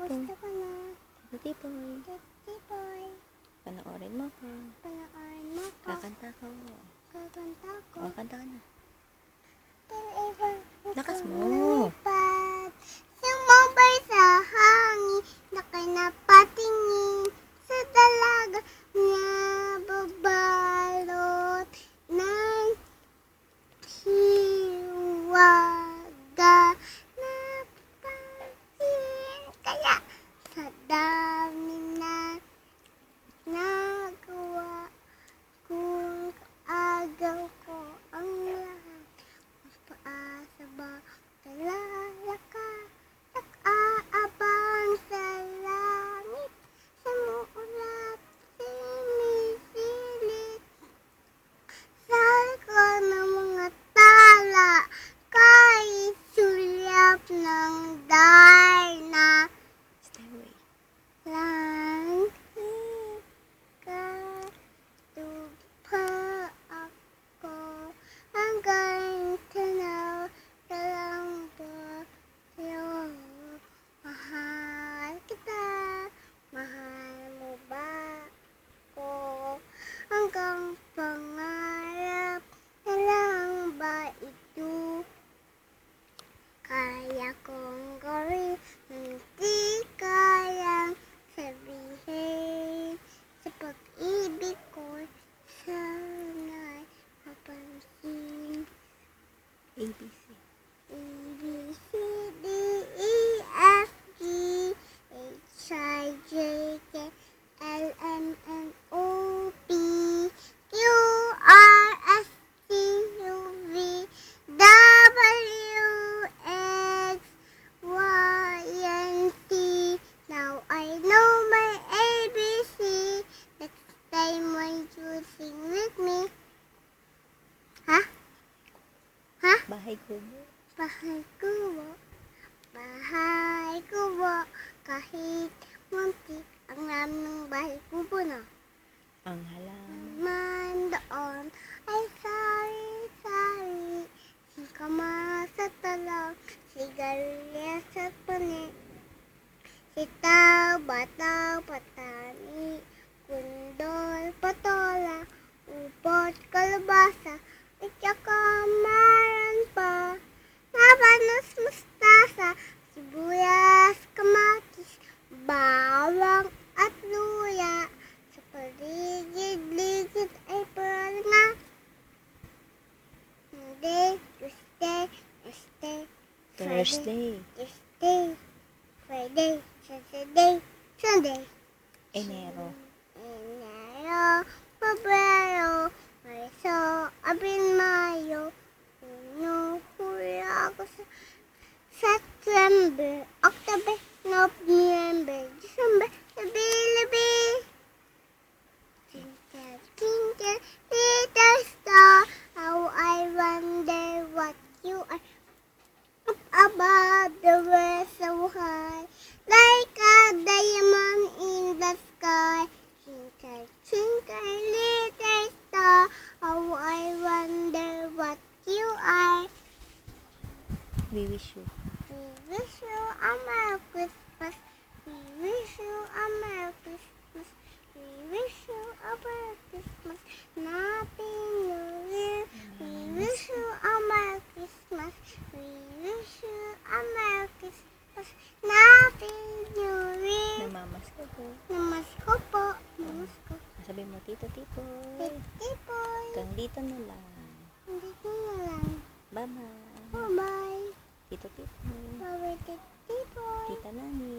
Tipong. Gusto ko na. Tipoy. Tipoy. Panoorin mo ko. Panoorin mo ko. Kakanta ko. Kakanta ko. O, kanta ka na. Forever. Lakas mo. Lumipad. Sumabay sa hangin. Nakay napatingin sa dalaga na babalot ng hiwaga. Napansin kaya sa dami na nagawa kung agaw ko ang lahat. Paasa ba talala ka? Nag-aabang sa langit, sa muulap, sinisilip. Sa likod ng mga tala, kahit sulyap ng darna. Stairway. Langit ka, tupa ako, hanggang tanaw ka lang ba sa'yo. Mahal kita, mahal mo ba ko? Hanggang pangarap na lang ba ito? Kaya kong gawin, hindi kayang sabihin. Sa pag-ibig ko, sana'y mapansin. ABC. A, B, C, D, E, F, G, H, I, J, K, L, M, N, O, P, Q, R, S, T, U, V, W, X, Y, and Z. Now I know my ABC. Next time when you sing with me. Ha? Ha? Bahay kubo. Bahay kubo. Bahay kubo. Kahit muntik ang naming bahay kubo na. Ang halang. Man doon ay sari-sari. Singkama sa talong, sigarilyas at pani. Sitaw, bataw, patani, kundol, patola, upot, kalabasa, at saka maran pa. Nabanos, mustasa, sibuyas, kamatis, bawang at luya. Sa paligid-ligid ay paranga. Monday, Tuesday, Wednesday, Thursday. Thursday, Friday, Saturday, Sunday. Enero. Enero, Pebrero, Marso, Abril, Mayo, Junio, Julio, Agosto, September, October, November, December, Labi. Twinkle, twinkle, little star, how I wonder what you are. Up above the world so high, like a diamond in the sky. Twinkle, twinkle, little star, how I wonder what you are. We wish you. We wish you a Merry Christmas. We wish you a Merry Christmas. We wish you a Merry Christmas. Happy New Year. We wish you a Merry Christmas. We wish you a Merry Christmas. Happy New Year. Namamas ko po. Namasko po. Namasko. Sabi mo, Tito Tipoy. Tipoy. Hanggang dito na lang. Hindi ko na lang. Bye-bye. Bye-bye. Tito Tipoy. Bye-bye, Tipoy. Tita Nani.